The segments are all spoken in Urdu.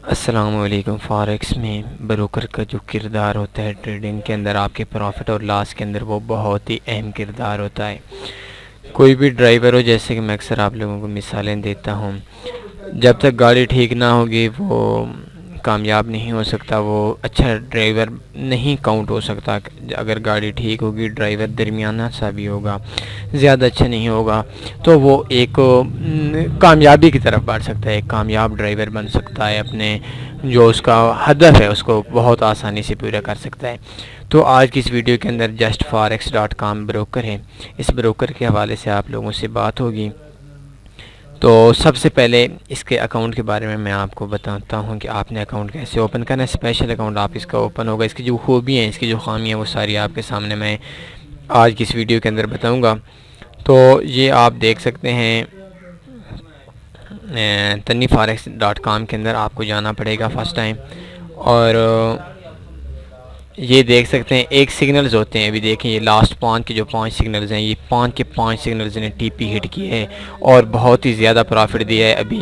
السلام علیکم۔ فارکس میں بروکر کا جو کردار ہوتا ہے ٹریڈنگ کے اندر، آپ کے پروفٹ اور لاس کے اندر، وہ بہت ہی اہم کردار ہوتا ہے۔ کوئی بھی ڈرائیور ہو، جیسے کہ میں اکثر آپ لوگوں کو مثالیں دیتا ہوں، جب تک گاڑی ٹھیک نہ ہوگی وہ کامیاب نہیں ہو سکتا، وہ اچھا ڈرائیور نہیں کاؤنٹ ہو سکتا۔ اگر گاڑی ٹھیک ہوگی، ڈرائیور درمیانہ سا بھی ہوگا، زیادہ اچھا نہیں ہوگا، تو وہ ایک کامیابی کی طرف بڑھ سکتا ہے، ایک کامیاب ڈرائیور بن سکتا ہے، اپنے جو اس کا ہدف ہے اس کو بہت آسانی سے پورا کر سکتا ہے۔ تو آج کی اس ویڈیو کے اندر justforex.com بروکر ہے، اس بروکر کے حوالے سے آپ لوگوں سے بات ہوگی۔ تو سب سے پہلے اس کے اکاؤنٹ کے بارے میں آپ کو بتاتا ہوں کہ آپ نے اکاؤنٹ کیسے اوپن کرنا ہے۔ اسپیشل اکاؤنٹ آپ اس کا اوپن ہوگا، اس کی جو خوبیاں ہیں، اس کی جو خامیاں، وہ ساری آپ کے سامنے میں آج کی اس ویڈیو کے اندر بتاؤں گا۔ تو یہ آپ دیکھ سکتے ہیں، tanniforex.com کے اندر آپ کو جانا پڑے گا فرسٹ ٹائم، اور یہ دیکھ سکتے ہیں ایک سگنلز ہوتے ہیں۔ ابھی دیکھیں، یہ لاسٹ 5 کے جو 5 سگنلز ہیں، یہ 5 کے 5 سگنلز نے ٹی پی ہٹ کیے ہیں اور بہت ہی زیادہ پرافٹ دیا ہے۔ ابھی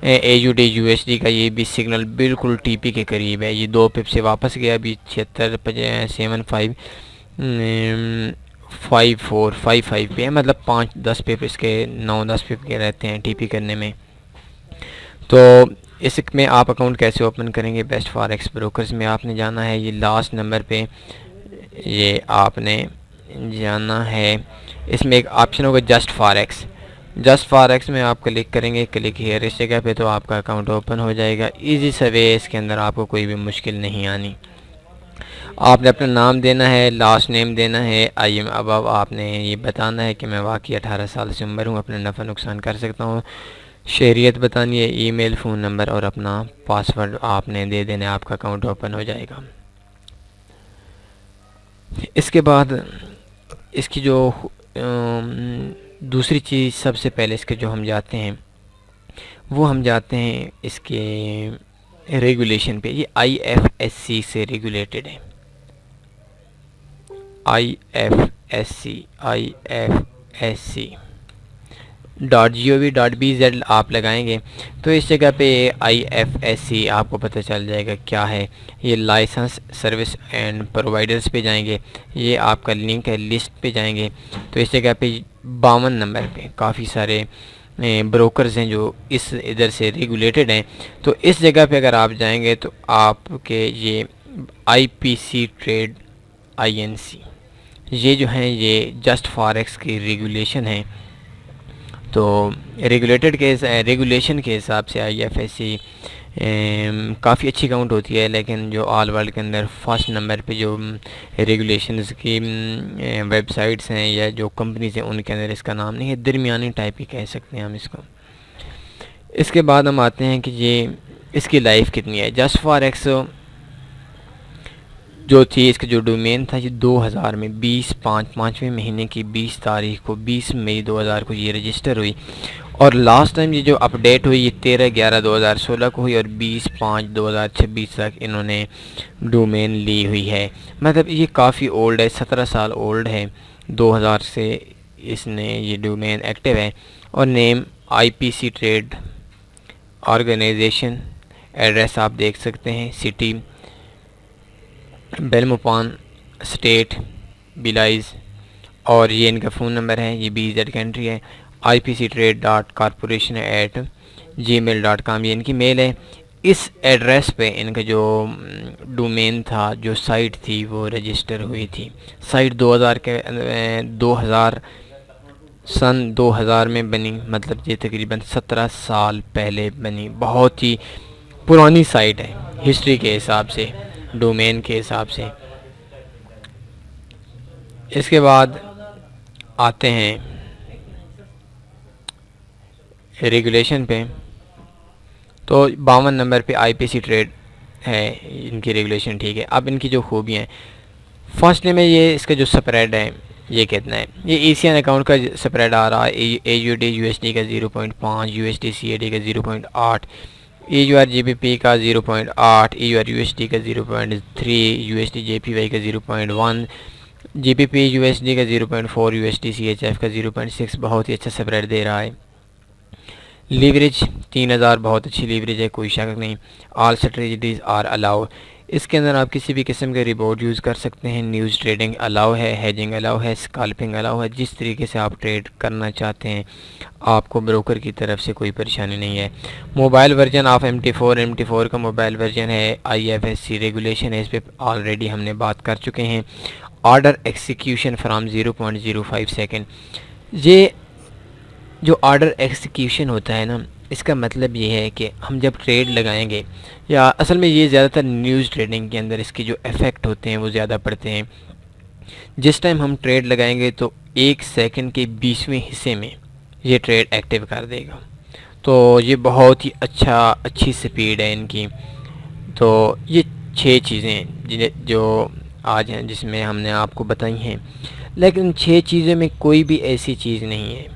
A U D U S D کا یہ بھی سگنل بالکل ٹی پی کے قریب ہے، یہ 2 پپ سے واپس گیا، ابھی 76.75 پہ ہے، مطلب 5-10 پپ اس کے 9-10 پپ کے رہتے ہیں ٹی پی کرنے میں۔ تو اس میں آپ اکاؤنٹ کیسے اوپن کریں گے؟ بیسٹ فاریکس بروکرز میں آپ نے جانا ہے، یہ لاسٹ نمبر پہ یہ آپ نے جانا ہے۔ اس میں ایک آپشن ہوگا جسٹ فاریکس میں آپ کلک کریں گے، کلک ہیئر اس جگہ پہ، تو آپ کا اکاؤنٹ اوپن ہو جائے گا ایزی سا وے۔ اس کے اندر آپ کو کوئی بھی مشکل نہیں آنی۔ آپ نے اپنا نام دینا ہے، لاسٹ نیم دینا ہے، آئی ایم ابو آپ نے یہ بتانا ہے کہ میں واقعی 18 سال سے عمر ہوں، اپنا نفع نقصان کر سکتا ہوں، شہریت بتانی ہے، ای میل، فون نمبر اور اپنا پاسورڈ آپ نے دے دینا، آپ کا اکاؤنٹ اوپن ہو جائے گا۔ اس کے بعد اس کی جو دوسری چیز، سب سے پہلے اس کے جو ہم جاتے ہیں، وہ ہم جاتے ہیں اس کے ریگولیشن پہ۔ یہ آئی ایف ایس سی سے ریگولیٹڈ ہے، I F S C .gov.bz آپ لگائیں گے تو اس جگہ پہ آئی ایف ایس سی آپ کو پتہ چل جائے گا کیا ہے۔ یہ لائسنس سروس اینڈ پرووائڈرز پہ جائیں گے، یہ آپ کا لنک ہے، لسٹ پہ جائیں گے تو اس جگہ پہ 52 نمبر پہ کافی سارے بروکرز ہیں جو اس ادھر سے ریگولیٹڈ ہیں۔ تو اس جگہ پہ اگر آپ جائیں گے تو آپ کے یہ آئی پی سی ٹریڈ INC یہ جو ہیں یہ جسٹ فاریکس کی ریگولیشن ہے۔ تو ریگولیشن کے حساب سے آئی ایف ایس سی کافی اچھی کاؤنٹ ہوتی ہے، لیکن جو آل ورلڈ کے اندر فرسٹ نمبر پہ جو ریگولیشنز کی ویب سائٹس ہیں یا جو کمپنیز ہیں، ان کے اندر اس کا نام نہیں ہے، درمیانی ٹائپ ہی کہہ سکتے ہیں ہم اس کو۔ اس کے بعد ہم آتے ہیں کہ یہ اس کی لائف کتنی ہے۔ جسٹ فاریکس جو تھی، اس کا جو ڈومین تھا، یہ 2000 میں 5ویں مہینے کی 20 تاریخ کو، 20 مئی 2000 کو یہ رجسٹر ہوئی، اور لاسٹ ٹائم یہ جو اپ ڈیٹ ہوئی یہ 13/11/2016 کو ہوئی، اور 20/5/2026 تک انہوں نے ڈومین لی ہوئی ہے۔ مطلب یہ کافی اولڈ ہے، 17 سال اولڈ ہے، 2000 سے اس نے یہ ڈومین ایکٹیو ہے، اور نیم آئی پی سی ٹریڈ آرگنائزیشن، ایڈریس آپ دیکھ سکتے ہیں، سٹی بیلموپان، اسٹیٹ بیلائز، اور یہ ان کا فون نمبر ہے، یہ BZ کنٹری ہے، ipctrade.corporation@gmail.com یہ ان کی میل ہے۔ اس ایڈریس پہ ان کا جو ڈومین تھا، جو سائٹ تھی، وہ رجسٹر ہوئی تھی۔ سائٹ 2000 میں بنی، مطلب یہ تقریباً 17 سال پہلے بنی، بہت ہی پرانی سائٹ ہے ہسٹری کے حساب سے، ڈومین کے حساب سے۔ اس کے بعد آتے ہیں ریگولیشن پہ، تو 52 نمبر پہ آئی پی سی ٹریڈ ہے، ان کی ریگولیشن ٹھیک ہے۔ اب ان کی جو خوبیاں ہیں، فرسٹلی میں یہ اس کا جو سپریڈ ہے یہ کتنا ہے، یہ ایسین اکاؤنٹ کا سپریڈ آ رہا ہے، AUD USD کا 0.5، USD CAD کا 0.8، EUR GBP کا 0.8، EUR USD کا 0.3، USD JPY کا 0.1، GBP USD کا 0.4، USD CHF کا 0.6، بہت ہی اچھا سپریڈ دے رہا ہے۔ لیوریج 3000 بہت اچھی لیوریج ہے، کوئی شک نہیں. آل اسٹریٹجیز آر الاؤ. اس کے اندر آپ کسی بھی قسم کے ریبورٹ یوز کر سکتے ہیں. نیوز ٹریڈنگ الاؤ ہے، ہیجنگ الاؤ ہے، اسکالپنگ الاؤ ہے. جس طریقے سے آپ ٹریڈ کرنا چاہتے ہیں آپ کو بروکر کی طرف سے کوئی پریشانی نہیں ہے. موبائل ورژن آف MT4 کا موبائل ورژن ہے. IFSC ریگولیشن ہے، اس پہ آلریڈی ہم نے بات کر چکے ہیں. Order execution from 0.05 second. یہ جو آرڈر ایکسیکیوشن ہوتا ہے نا، اس کا مطلب یہ ہے کہ ہم جب ٹریڈ لگائیں گے، یا اصل میں یہ زیادہ تر نیوز ٹریڈنگ کے اندر اس کے جو ایفیکٹ ہوتے ہیں وہ زیادہ پڑتے ہیں. جس ٹائم ہم ٹریڈ لگائیں گے تو 1 سیکنڈ کے 20ویں حصے میں یہ ٹریڈ ایکٹیو کر دے گا. تو یہ بہت ہی اچھی سپیڈ ہے ان کی. تو یہ 6 چیزیں ہیں جو آج ہیں جس میں ہم نے آپ کو بتائی ہیں. لیکن 6 چیزوں میں کوئی بھی ایسی چیز نہیں ہے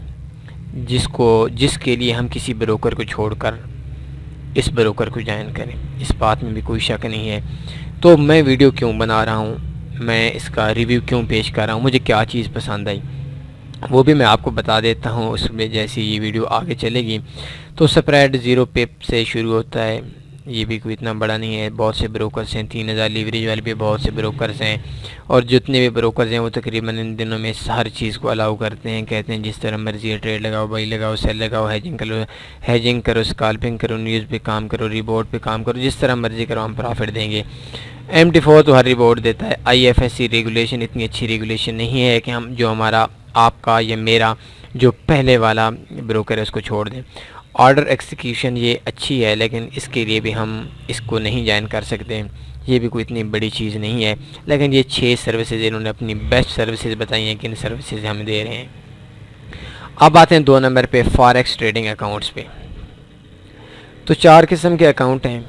جس کے لیے ہم کسی بروکر کو چھوڑ کر اس بروکر کو جوائن کریں. اس بات میں بھی کوئی شک نہیں ہے. تو میں ویڈیو کیوں بنا رہا ہوں، میں اس کا ریویو کیوں پیش کر رہا ہوں، مجھے کیا چیز پسند آئی وہ بھی میں آپ کو بتا دیتا ہوں اس میں جیسی یہ ویڈیو آگے چلے گی. تو سپریڈ 0 پپ سے شروع ہوتا ہے. یہ بھی کوئی اتنا بڑا نہیں ہے. بہت سے بروکرز ہیں، 3000 لیوریج والے بھی بہت سے بروکرز ہیں، اور جتنے بھی بروکرز ہیں وہ تقریباً ان دنوں میں ہر چیز کو الاؤ کرتے ہیں. کہتے ہیں جس طرح مرضی ہے ٹریڈ لگاؤ، بائی لگاؤ، سیل لگاؤ، ہیجنگ کرو، اسکالپنگ کرو، نیوز پہ کام کرو، ریبورٹ پہ کام کرو، جس طرح مرضی کرو ہم پروفٹ دیں گے. MT4 تو ہر ریبورٹ دیتا ہے. IFSC ریگولیشن اتنی اچھی ریگولیشن نہیں ہے کہ ہم جو ہمارا آپ کا یا میرا جو پہلے والا بروکر ہے اس کو چھوڑ دیں. آرڈر ایکسیکیوشن یہ اچھی ہے، لیکن اس کے لیے بھی ہم اس کو نہیں جوائن کر سکتے. یہ بھی کوئی اتنی بڑی چیز نہیں ہے. لیکن یہ 6 سروسز انہوں نے اپنی بیسٹ سروسز بتائی ہیں کہ ان سروسز ہم دے رہے ہیں. اب آتے ہیں 2 نمبر پہ، فاریکس ٹریڈنگ اکاؤنٹس پہ. تو 4 قسم کے اکاؤنٹ ہیں.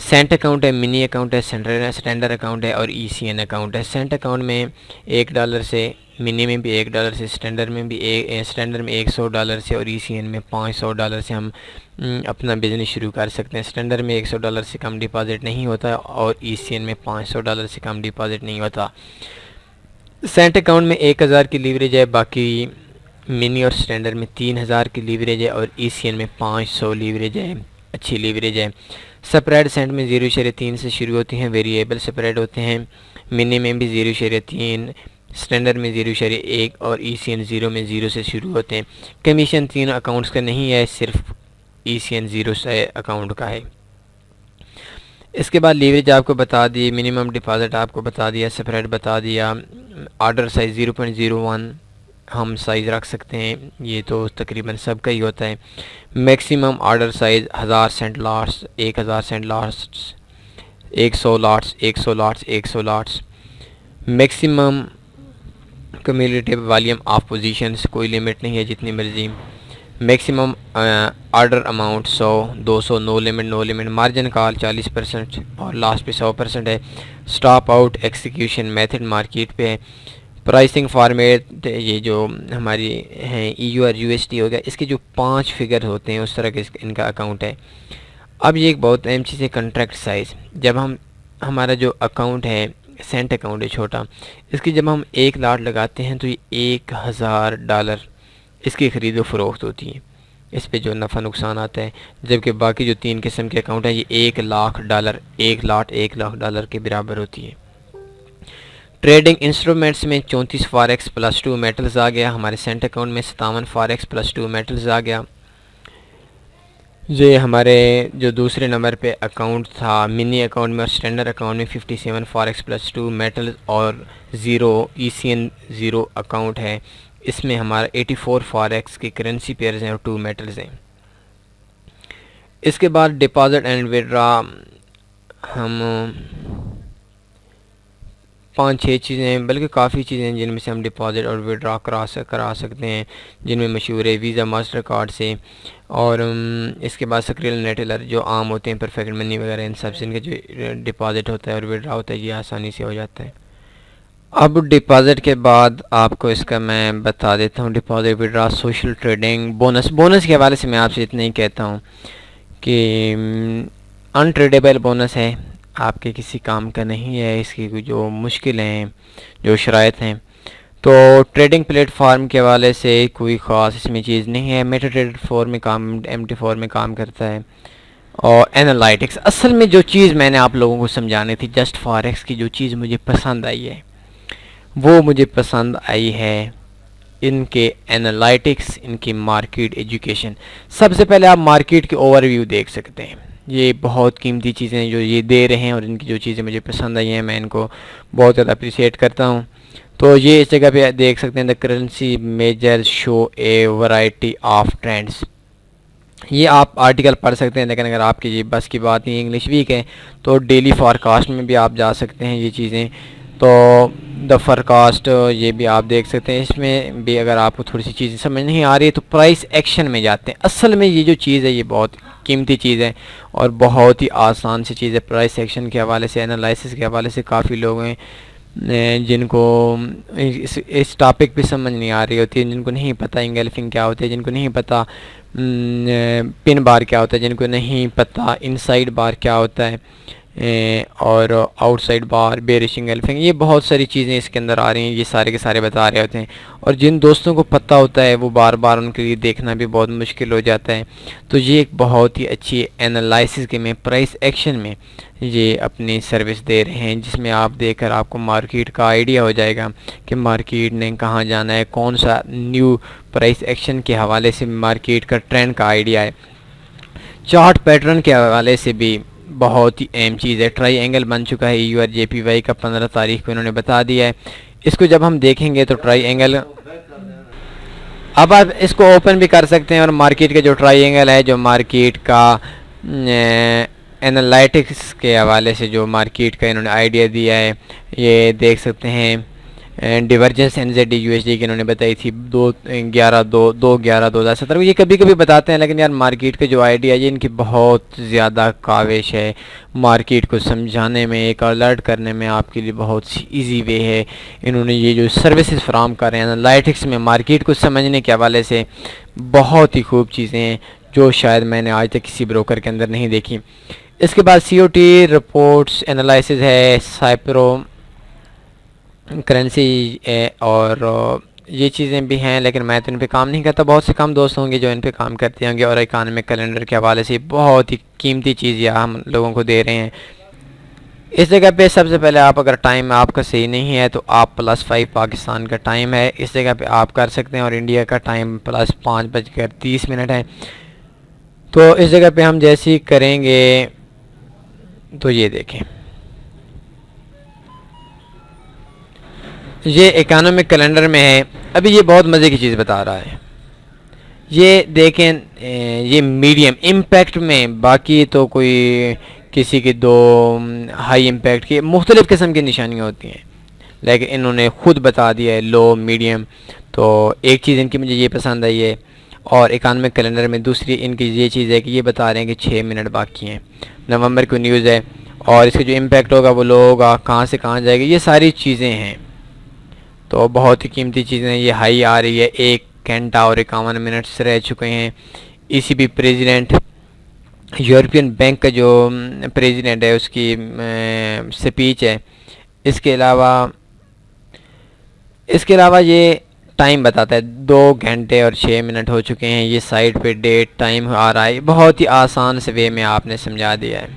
سینٹ اکاؤنٹ ہے، منی اکاؤنٹ ہے، اسٹینڈرڈ اکاؤنٹ ہے، اور ECN اکاؤنٹ ہے. سینٹ اکاؤنٹ میں $1 سے، منی میں بھی $1 سے، اسٹینڈرڈ میں بھی $100 سے، اور ECN میں $500 سے ہم اپنا بزنس شروع کر سکتے ہیں. اسٹینڈرڈ میں $100 سے کم ڈپازٹ نہیں ہوتا، اور ECN میں $500 سے کم ڈپازٹ نہیں ہوتا. سینٹ اکاؤنٹ میں 1000 کی لیوریج ہے، باقی منی اور اسٹینڈرڈ میں 3000 کی لیوریج ہے، اور ECN میں 500 لیوریج ہے. اچھی لیوریج ہے. سپریڈ سینٹ میں 0.3 سے شروع ہوتی ہیں، ویریبل سپریڈ ہوتے ہیں. منی میں بھی 0.3، اسٹینڈرڈ میں 0.1، اور ECN 0 میں 0 سے شروع ہوتے ہیں. کمیشن 3 اکاؤنٹس کا نہیں ہے، صرف ECN 0 سے اکاؤنٹ کا ہے. اس کے بعد لیوریج آپ کو بتا دی، منیمم ڈپازٹ آپ کو بتا دیا، سپریڈ بتا دیا. آرڈر سائز 0.01 ہم سائز رکھ سکتے ہیں، یہ تو تقریباً سب کا ہی ہوتا ہے. Maximum order size 1000 cent lots, 1000 cent lots, 100 lots, 100 lots, 100 lots. Maximum cumulative volume of positions, کوئی لیمٹ نہیں ہے، جتنی مرضی. Maximum order amount 100، 200، no limit. Margin call 40%، اور لاسٹ پہ 100% ہے. Stop out execution method market پہ ہے. پرائسنگ فارمیٹ یہ جو ہماری ہیں EU اور USD ہو گیا، اس کے جو 5 فگر ہوتے ہیں اس طرح کے ان کا اکاؤنٹ ہے. اب یہ ایک بہت اہم چیز ہے، کنٹریکٹ سائز. جب ہمارا جو اکاؤنٹ ہے، سینٹ اکاؤنٹ ہے چھوٹا، اس کی جب ہم 1 لاٹ لگاتے ہیں تو یہ $1000 اس کی خرید و فروخت ہوتی ہے. اس پہ جو نفع نقصان آتا ہے. جبکہ باقی جو 3 قسم کے اکاؤنٹ ہیں یہ $1,00,000، 1 لاٹ $1,00,000 کے برابر ہوتی ہے. ٹریڈنگ انسٹرومنٹس میں 34 فاریکس + 2 میٹلز آ گیا. ہمارے سینٹ اکاؤنٹ میں 57 فاریکس + 2 میٹلز آ گیا. یہ ہمارے جو دوسرے نمبر پہ اکاؤنٹ تھا منی اکاؤنٹ میں اور اسٹینڈرڈ اکاؤنٹ میں 57 فاریکس + 2 میٹلز اور 0 ECN 0 اکاؤنٹ ہے. اس میں ہمارا 84 فاریکس کی کرنسی پیئرز ہیں اور 2 میٹلز ہیں. اس کے بعد ڈپازٹ اینڈ وڈرا، ہم 5-6 چیزیں ہیں، بلکہ کافی چیزیں ہیں جن میں سے ہم ڈپازٹ اور وڈرا کرا سکتے ہیں، جن میں مشہور ہے ویزا، ماسٹر کارڈ سے. اور اس کے بعد سکریل نیٹلر جو عام ہوتے ہیں، پرفیکٹ منی وغیرہ، ان سب سے ان کا جو ڈپازٹ ہوتا ہے اور وڈرا ہوتا ہے یہ آسانی سے ہو جاتا ہے. اب ڈپازٹ کے بعد آپ کو اس کا میں بتا دیتا ہوں، deposit, withdraw, social trading, bonus کے حوالے سے میں آپ سے اتنا ہی کہتا ہوں کہ انٹریڈیبل بونس ہے، آپ کے کسی کام کا نہیں ہے. اس کی جو مشکلیں ہیں، جو شرائط ہیں، تو ٹریڈنگ پلیٹ فارم کے حوالے سے کوئی خاص اس میں چیز نہیں ہے. میٹا ٹریڈر 4 میں کام MT4 میں کام کرتا ہے. اور اینالائٹکس، اصل میں جو چیز میں نے آپ لوگوں کو سمجھانی تھی جسٹ فاریکس کی، جو چیز مجھے پسند آئی ہے وہ مجھے پسند آئی ہے ان کے اینالائٹکس، ان کی مارکیٹ ایجوکیشن. سب سے پہلے آپ مارکیٹ کے اوور ویو دیکھ سکتے ہیں. یہ بہت قیمتی چیزیں جو یہ دے رہے ہیں، اور ان کی جو چیزیں مجھے پسند آئی ہیں میں ان کو بہت زیادہ اپریشیٹ کرتا ہوں. تو یہ اس جگہ پہ دیکھ سکتے ہیں the currency major show a variety of trends. یہ آپ آرٹیکل پڑھ سکتے ہیں، لیکن اگر آپ کی یہ بس کی بات نہیں، انگلش ویک ہے، تو ڈیلی فارکاسٹ میں بھی آپ جا سکتے ہیں یہ چیزیں. تو دا فارکاسٹ یہ بھی آپ دیکھ سکتے ہیں. اس میں بھی اگر آپ کو تھوڑی سی چیزیں سمجھ نہیں آ رہی ہے تو پرائس ایکشن میں جاتے ہیں. اصل میں یہ جو چیز ہے یہ بہت قیمتی چیز ہے اور بہت ہی آسان سی چیز ہے. پرائس ایکشن کے حوالے سے، انالائسس کے حوالے سے کافی لوگ ہیں جن کو اس ٹاپک پہ سمجھ نہیں آ رہی ہوتی ہے، جن کو نہیں پتہ انگلفنگ کیا ہوتی ہے، جن کو نہیں پتہ پن بار کیا ہوتا ہے، جن کو نہیں پتہ انسائیڈ بار کیا ہوتا ہے، اور آؤٹ سائڈ بار، بیئرش انگلفنگ، یہ بہت ساری چیزیں اس کے اندر آ رہی ہیں. یہ سارے کے سارے بتا رہے ہوتے ہیں، اور جن دوستوں کو پتہ ہوتا ہے وہ بار بار ان کے لیے دیکھنا بھی بہت مشکل ہو جاتا ہے. تو یہ ایک بہت ہی اچھی انالائسس کے میں پرائس ایکشن میں یہ اپنی سروس دے رہے ہیں، جس میں آپ دیکھ کر آپ کو مارکیٹ کا آئیڈیا ہو جائے گا کہ مارکیٹ نے کہاں جانا ہے، کون سا نیو پرائس ایکشن کے حوالے سے مارکیٹ کا ٹرینڈ کا آئیڈیا ہے. چارٹ پیٹرن کے حوالے سے بھی بہت ہی اہم چیز ہے. ٹرائی اینگل بن چکا ہے EUR/JPY کا 15 تاریخ کو انہوں نے بتا دیا ہے. اس کو جب ہم دیکھیں گے تو ٹرائی اینگل، اب آپ اس کو اوپن بھی کر سکتے ہیں، اور مارکیٹ کا جو ٹرائی اینگل ہے، جو مارکیٹ کا اینالائٹکس کے حوالے سے جو مارکیٹ کا انہوں نے آئیڈیا دیا ہے، یہ دیکھ سکتے ہیں. ڈیورجنس NZD/USD کی انہوں نے بتائی تھی 2/11/2017. یہ کبھی کبھی بتاتے ہیں، لیکن یار مارکیٹ کا جو آئیڈیا ہے ان کی بہت زیادہ کاوش ہے مارکیٹ کو سمجھانے میں، ایک الرٹ کرنے میں آپ کے لیے بہت سی ایزی وے ہے. انہوں نے یہ جو سروسز فراہم کر رہے ہیں انالائٹکس میں مارکیٹ کو سمجھنے کے حوالے سے، بہت ہی خوب چیزیں ہیں جو شاید میں نے آج تک کسی بروکر کے اندر نہیں دیکھی. اس کے بعد COT رپورٹس انالائسز ہے، سائپرو کرنسی اور یہ چیزیں بھی ہیں، لیکن میں تو ان پہ کام نہیں کرتا. بہت سے کم دوست ہوں گے جو ان پہ کام کرتے ہوں گے. اور اکانومک کیلنڈر کے حوالے سے بہت ہی قیمتی چیز یہ ہم لوگوں کو دے رہے ہیں. اس جگہ پہ سب سے پہلے آپ اگر ٹائم آپ کا صحیح نہیں ہے تو آپ +5 پاکستان کا ٹائم ہے، اس جگہ پہ آپ کر سکتے ہیں، اور انڈیا کا ٹائم +5:30 ہے. تو اس جگہ پہ ہم جیسے ہی کریں گے تو یہ دیکھیں، یہ اکانومک کیلنڈر میں ہے. ابھی یہ بہت مزے کی چیز بتا رہا ہے. یہ دیکھیں یہ میڈیم امپیکٹ میں، باقی تو کوئی کسی کی دو ہائی امپیکٹ کی مختلف قسم کی نشانیاں ہوتی ہیں، لیکن انہوں نے خود بتا دیا ہے لو میڈیم. تو ایک چیز ان کی مجھے یہ پسند آئی ہے. اور اکانومک کیلنڈر میں دوسری ان کی یہ چیز ہے کہ یہ بتا رہے ہیں کہ 6 منٹ باقی ہیں. نومبر کو نیوز ہے، اور اس کا جو امپیکٹ ہوگا وہ لو ہوگا، کہاں سے کہاں جائے گا، یہ ساری چیزیں ہیں. تو بہت ہی قیمتی چیزیں. یہ ہائی آ رہی ہے 1 گھنٹہ اور 51 منٹس رہ چکے ہیں. ECB پریزیڈنٹ، یورپین بینک کا جو پریزیڈنٹ ہے اس کی سپیچ ہے. اس کے علاوہ یہ ٹائم بتاتا ہے 2 گھنٹے اور 6 منٹ ہو چکے ہیں. یہ سائٹ پہ ڈیٹ ٹائم آ رہا ہے. بہت ہی آسان سے وے میں آپ نے سمجھا دیا ہے،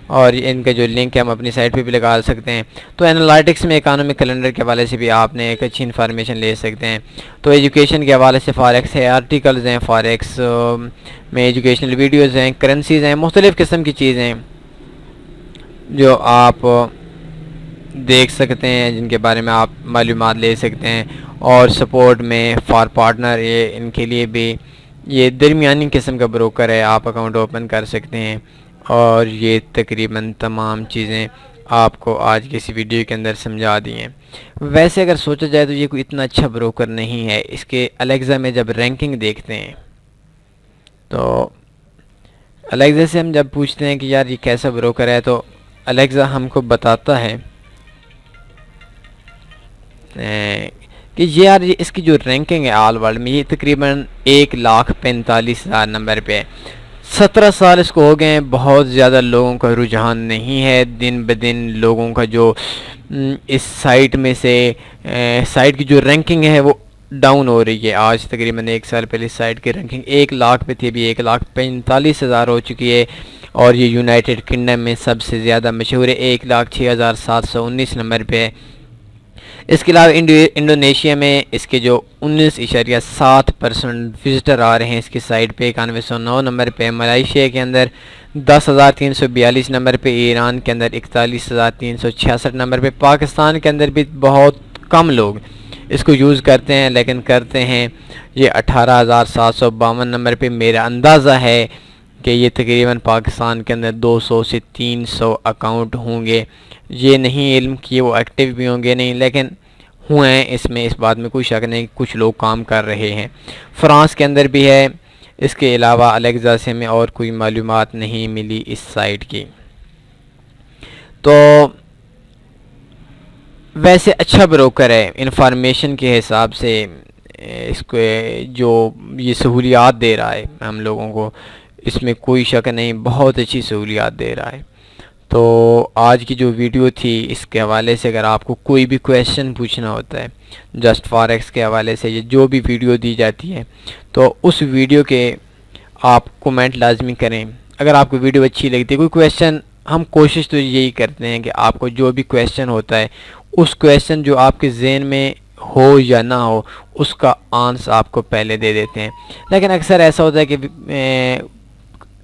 اور ان کا جو لنک ہے ہم اپنی سائٹ پہ بھی لگا سکتے ہیں. تو انالائٹکس میں اکانومک کیلنڈر کے حوالے سے بھی آپ نے ایک اچھی انفارمیشن لے سکتے ہیں. تو ایجوکیشن کے حوالے سے فاریکس ہے، آرٹیکلز ہیں فاریکس میں، ایجوکیشنل ویڈیوز ہیں، کرنسیز ہیں، مختلف قسم کی چیزیں جو آپ دیکھ سکتے ہیں، جن کے بارے میں آپ معلومات لے سکتے ہیں. اور سپورٹ میں فار پارٹنر، یہ ان کے لیے بھی یہ درمیانی قسم کا بروکر ہے، آپ اکاؤنٹ اوپن کر سکتے ہیں. اور یہ تقریباً تمام چیزیں آپ کو آج کی اس ویڈیو کے اندر سمجھا دی ہیں. ویسے اگر سوچا جائے تو یہ کوئی اتنا اچھا بروکر نہیں ہے. اس کے الیگزا میں جب رینکنگ دیکھتے ہیں تو الیگزا سے ہم جب پوچھتے ہیں کہ یار یہ کیسا بروکر ہے، تو الیگزا ہم کو بتاتا ہے کہ یار یہ اس کی جو رینکنگ ہے آل ورلڈ میں، یہ تقریباً 1,45,000 نمبر پہ ہے. 17 سال اس کو ہو گئے ہیں، بہت زیادہ لوگوں کا رجحان نہیں ہے، دن بدن لوگوں کا جو اس سائٹ میں سے سائٹ کی جو رینکنگ ہے وہ ڈاؤن ہو رہی ہے۔ آج تقریباً ایک سال پہلے سائٹ کی رینکنگ 1 لاکھ پہ تھی، ابھی 1,45,000 ہو چکی ہے، اور یہ یونائٹڈ کنگڈم میں سب سے زیادہ مشہور ہے، 1,06,719 نمبر پہ ہے۔ اس کے علاوہ انڈونیشیا میں اس کے جو 19.7% وزٹر آ رہے ہیں اس کی سائٹ پہ، 9109 نمبر پہ۔ ملائیشیا کے اندر 10,342 نمبر پہ، ایران کے اندر 41,366 نمبر پہ، پاکستان کے اندر بھی بہت کم لوگ اس کو یوز کرتے ہیں، لیکن کرتے ہیں یہ 18,752 نمبر پہ۔ میرا اندازہ ہے کہ یہ تقریباً پاکستان کے اندر 200 سے 300 اکاؤنٹ ہوں گے، یہ نہیں علم کہ وہ ایکٹیو بھی ہوں گے نہیں، لیکن ہوئے ہیں، اس میں اس بات میں کوئی شک نہیں، کچھ لوگ کام کر رہے ہیں۔ فرانس کے اندر بھی ہے، اس کے علاوہ الیگزا سے میں اور کوئی معلومات نہیں ملی اس سائٹ کی۔ تو ویسے اچھا بروکر ہے انفارمیشن کے حساب سے، اس کو جو یہ سہولیات دے رہا ہے ہم لوگوں کو، اس میں کوئی شک نہیں، بہت اچھی سہولیات دے رہا ہے۔ تو آج کی جو ویڈیو تھی اس کے حوالے سے، اگر آپ کو کوئی بھی کویشچن پوچھنا ہوتا ہے جسٹ فاریکس کے حوالے سے، یا جو بھی ویڈیو دی جاتی ہے، تو اس ویڈیو کے آپ کومنٹ لازمی کریں۔ اگر آپ کو ویڈیو اچھی لگتی ہے، کوئی کویشچن، ہم کوشش تو یہی کرتے ہیں کہ آپ کو جو بھی کویشچن ہوتا ہے، اس کویشچن جو آپ کے ذہن میں ہو یا نہ ہو، اس کا آنسر آپ کو پہلے دے دیتے ہیں، لیکن اکثر ایسا ہوتا ہے کہ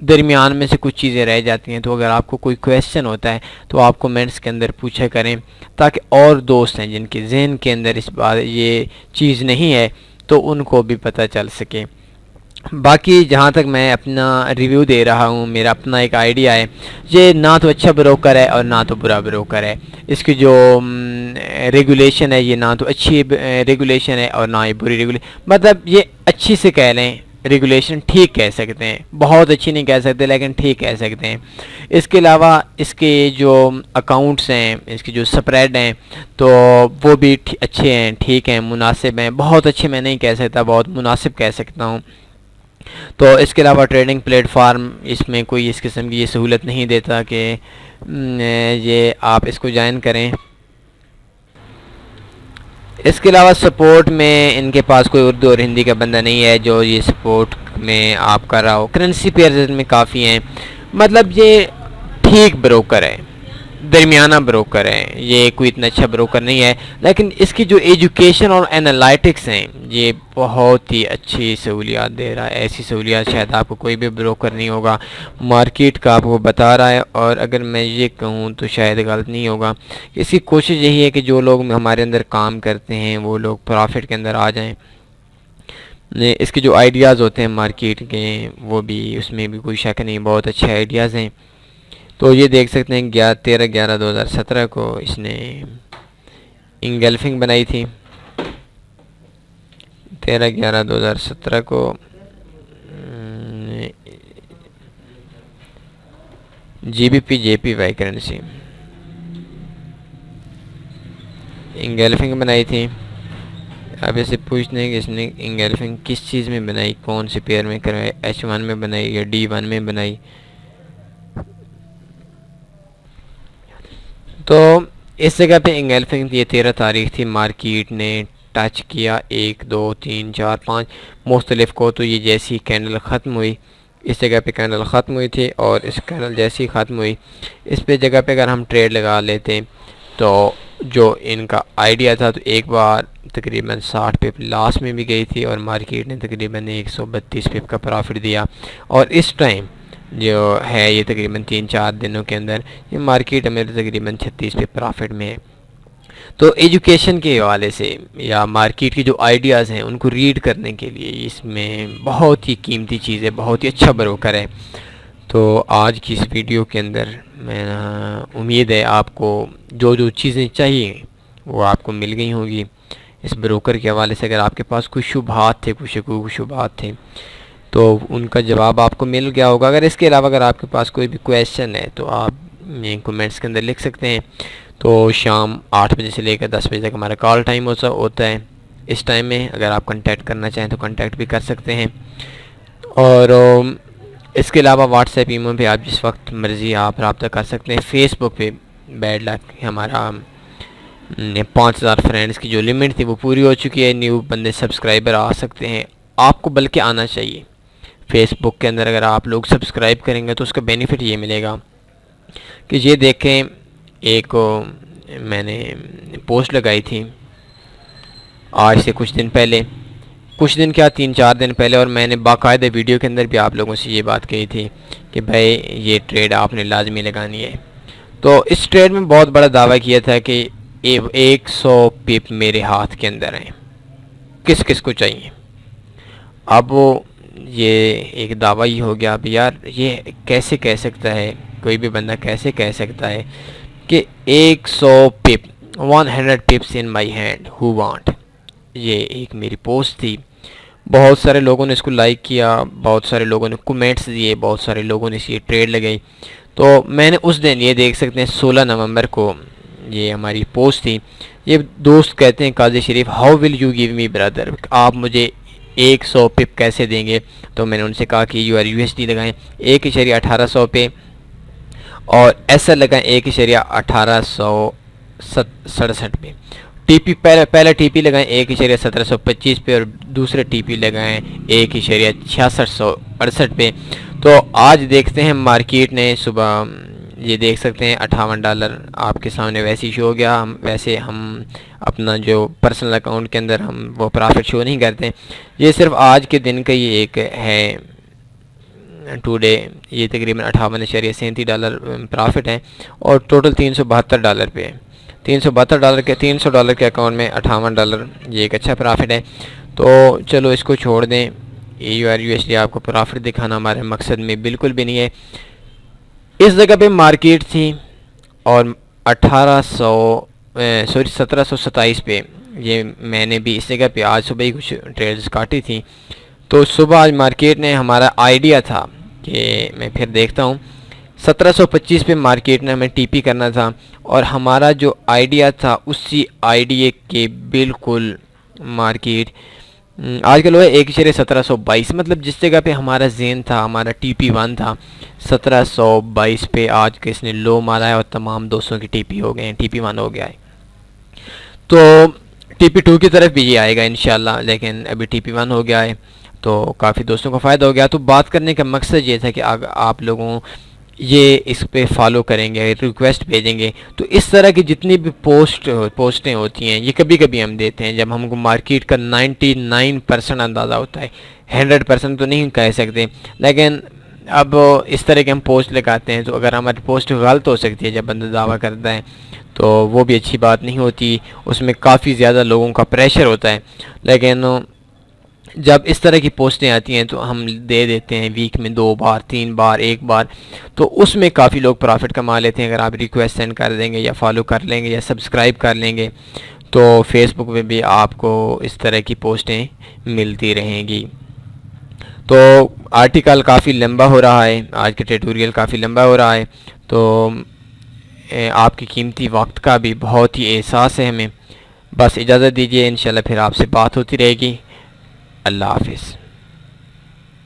درمیان میں سے کچھ چیزیں رہ جاتی ہیں۔ تو اگر آپ کو کوئی کویشچن ہوتا ہے تو آپ کومنٹس کے اندر پوچھا کریں، تاکہ اور دوست ہیں جن کے ذہن کے اندر اس بات یہ چیز نہیں ہے تو ان کو بھی پتہ چل سکے۔ باقی جہاں تک میں اپنا ریویو دے رہا ہوں، میرا اپنا ایک آئیڈیا ہے، یہ نہ تو اچھا بروکر ہے اور نہ تو برا بروکر ہے۔ اس کی جو ریگولیشن ہے، یہ نہ تو اچھی ریگولیشن ہے اور نہ ہی بری ریگولیشن، مطلب یہ اچھی سے کہہ لیں، ریگولیشن ٹھیک کہہ سکتے ہیں، بہت اچھی نہیں کہہ سکتے لیکن ٹھیک کہہ سکتے ہیں۔ اس کے علاوہ اس کے جو اکاؤنٹس ہیں، اس کی جو سپریڈ ہیں، تو وہ بھی اچھے ہیں، ٹھیک ہیں، مناسب ہیں، بہت اچھے میں نہیں کہہ سکتا، بہت مناسب کہہ سکتا ہوں۔ تو اس کے علاوہ ٹریڈنگ پلیٹ فارم اس میں کوئی اس قسم کی یہ سہولت نہیں دیتا کہ یہ آپ اس کو جوائن کریں۔ اس کے علاوہ سپورٹ میں ان کے پاس کوئی اردو اور ہندی کا بندہ نہیں ہے جو یہ سپورٹ میں آپ کر رہا ہو۔ کرنسی پیئرز میں کافی ہیں، مطلب یہ ٹھیک بروکر ہے، درمیانہ بروکر ہے، یہ کوئی اتنا اچھا بروکر نہیں ہے، لیکن اس کی جو ایجوکیشن اور انالائٹکس ہیں یہ بہت ہی اچھی سہولیات دے رہا ہے۔ ایسی سہولیات شاید آپ کو کوئی بھی بروکر نہیں ہوگا، مارکیٹ کا آپ کو بتا رہا ہے، اور اگر میں یہ کہوں تو شاید غلط نہیں ہوگا۔ اس کی کوشش یہی ہے کہ جو لوگ ہمارے اندر کام کرتے ہیں وہ لوگ پرافٹ کے اندر آ جائیں۔ اس کے جو آئیڈیاز ہوتے ہیں مارکیٹ کے، وہ بھی اس میں بھی کوئی شک نہیں، بہت اچھے آئیڈیاز ہیں۔ تو یہ دیکھ سکتے ہیں 13/11/2017 کو اس نے انگلفنگ بنائی تھی، 13/11/2017 کو GBP/JPY کرنسی انگلفنگ بنائی تھی۔ اب اسے پوچھتے ہیں کہ اس نے انگلفنگ کس چیز میں بنائی، کون سے پیئر میں کروائی، H1 میں بنائی یا D1 میں بنائی۔ تو اس جگہ پہ انگلفنگ یہ 13 تاریخ تھی، مارکیٹ نے ٹچ کیا 1 2 3 4 5 مختلف کو، تو یہ جیسی کینڈل ختم ہوئی، اس جگہ پہ کینڈل ختم ہوئی تھی، اور اس کینڈل جیسی ختم ہوئی اس پہ جگہ پہ اگر ہم ٹریڈ لگا لیتے تو جو ان کا آئیڈیا تھا، تو ایک بار تقریباً 60 پپ لاس میں بھی گئی تھی، اور مارکیٹ نے تقریباً 132 پپ کا پرافٹ دیا، اور اس ٹائم جو ہے یہ تقریباً 3-4 دنوں کے اندر یہ مارکیٹ ہمیں تقریباً 36 پہ پرافٹ میں ہے۔ تو ایجوکیشن کے حوالے سے یا مارکیٹ کے جو آئیڈیاز ہیں ان کو ریڈ کرنے کے لیے اس میں بہت ہی قیمتی چیز ہے، بہت ہی اچھا بروکر ہے۔ تو آج کی اس ویڈیو کے اندر میں امید ہے آپ کو جو جو چیزیں چاہیے وہ آپ کو مل گئی ہوں گی اس بروکر کے حوالے سے۔ اگر آپ کے پاس کوئی شبہات تھے، کچھ شبہات تھے، تو ان کا جواب آپ کو مل گیا ہوگا۔ اگر اس کے علاوہ اگر آپ کے پاس کوئی بھی کویشچن ہے تو آپ کومنٹس کے اندر لکھ سکتے ہیں۔ تو شام 8 بجے سے لے کر 10 بجے تک ہمارا کال ٹائم ہوتا ہے۔ اس ٹائم میں اگر آپ کنٹیکٹ کرنا چاہیں تو کنٹیکٹ بھی کر سکتے ہیں، اور اس کے علاوہ واٹس ایپ ایمو پہ آپ جس وقت مرضی آپ رابطہ کر سکتے ہیں. فیس بک پہ بیڈ لک ہمارا 5000 فرینڈس کی جو لمٹ تھی وہ پوری ہو چکی ہے. نیو بندے سبسکرائبر آ سکتے ہیں آپ کو، بلکہ آنا چاہیے. فیس بک کے اندر اگر آپ لوگ سبسکرائب کریں گے تو اس کا بینیفٹ یہ ملے گا کہ یہ دیکھیں، ایک میں نے پوسٹ لگائی تھی آج سے کچھ دن پہلے، کچھ دن کیا 3-4 دن پہلے، اور میں نے باقاعدہ ویڈیو کے اندر بھی آپ لوگوں سے یہ بات کہی تھی کہ بھائی یہ ٹریڈ آپ نے لازمی لگانی ہے. تو اس ٹریڈ میں بہت بڑا دعویٰ کیا تھا کہ 100 پپ میرے ہاتھ کے اندر ہیں، کس کس کو چاہیے. اب وہ یہ ایک دعویٰ ہی ہو گیا. اب یار یہ کیسے کہہ سکتا ہے کوئی بھی بندہ، کیسے کہہ سکتا ہے کہ 100 پپ 100 پپس ان مائی ہینڈ ہو وانٹ. یہ ایک میری پوسٹ تھی، بہت سارے لوگوں نے اس کو لائک کیا، بہت سارے لوگوں نے کمنٹس دیے، بہت سارے لوگوں نے اس یہ ٹریڈ لگائی. تو میں نے اس دن، یہ دیکھ سکتے ہیں 16 نومبر کو یہ ہماری پوسٹ تھی. یہ دوست کہتے ہیں Qazi Sharif how will you give me brother, آپ مجھے 100 پپ کیسے دیں گے. تو میں نے ان سے کہا کہ U R U S D لگائیں 1.1800 پہ، اور ایس ایل لگائیں 1.1867 پہ. ٹی پی پہلا ٹی پی لگائیں 1.1725 پہ، اور دوسرے ٹی پی لگائیں 1.6668 پہ. تو آج دیکھتے ہیں مارکیٹ نے صبح، یہ دیکھ سکتے ہیں $58 آپ کے سامنے ویسے ہی شو ہو گیا. ویسے ہم اپنا جو پرسنل اکاؤنٹ کے اندر ہم وہ پرافٹ شو نہیں کرتے، یہ صرف آج کے دن کا یہ ایک ہے ٹو ڈے. یہ تقریباً $58.37 پرافٹ ہے، اور ٹوٹل $372 پہ ہے. $372 کے اکاؤنٹ میں $58، یہ ایک اچھا پرافٹ ہے. تو چلو اس کو چھوڑ دیں، U R U S D آپ کو پرافٹ دکھانا ہمارے مقصد میں بالکل بھی نہیں ہے. اس جگہ پہ مارکیٹ تھی اور 1727 پہ، یہ میں نے بھی اس جگہ پہ آج صبح ہی کچھ ٹریڈز کاٹی تھی. تو صبح آج مارکیٹ نے، ہمارا آئیڈیا تھا کہ میں پھر دیکھتا ہوں 1725 پہ مارکیٹ نے ہمیں ٹی پی کرنا تھا، اور ہمارا جو آئیڈیا تھا اسی آئیڈیا کے بالکل مارکیٹ آج کل ہوا 1.1722، مطلب جس جگہ پہ ہمارا زین تھا، ہمارا ٹی پی 1 تھا 1722 پہ، آج کے اس نے لو مارا ہے اور تمام 200 کی ٹی پی ہو گئے ہیں، ٹی پی 1 ہو گیا ہے. تو ٹی پی 2 کی طرف بھی یہ آئے گا انشاءاللہ، لیکن ابھی ٹی پی 1 ہو گیا ہے تو کافی دوستوں کو فائدہ ہو گیا. تو بات کرنے کا مقصد یہ تھا کہ آپ لوگوں یہ اس پہ فالو کریں گے، ریکویسٹ بھیجیں گے، تو اس طرح کی جتنی بھی پوسٹیں ہوتی ہیں یہ کبھی کبھی ہم دیتے ہیں جب ہم کو مارکیٹ کا 99% اندازہ ہوتا ہے. 100% تو نہیں کہہ سکتے، لیکن اب اس طرح کے ہم پوسٹ لگاتے ہیں تو اگر ہماری پوسٹ غلط ہو سکتی ہے جب بندہ دعویٰ کرتا ہے تو وہ بھی اچھی بات نہیں ہوتی، اس میں کافی زیادہ لوگوں کا پریشر ہوتا ہے. لیکن جب اس طرح کی پوسٹیں آتی ہیں تو ہم دے دیتے ہیں ویک میں 2 بار 3 بار 1 بار، تو اس میں کافی لوگ پرافٹ کما لیتے ہیں. اگر آپ ریکویسٹ سینڈ کر دیں گے یا فالو کر لیں گے یا سبسکرائب کر لیں گے تو فیس بک پہ بھی آپ کو اس طرح کی پوسٹیں ملتی رہیں گی. تو آرٹیکل کافی لمبا ہو رہا ہے، آج کا ٹیٹوریل کافی لمبا ہو رہا ہے، تو آپ کی قیمتی وقت کا بھی بہت ہی احساس ہے ہمیں. بس اجازت دیجیے، انشاءاللہ پھر آپ سے بات ہوتی رہے گی. اللہ حافظ.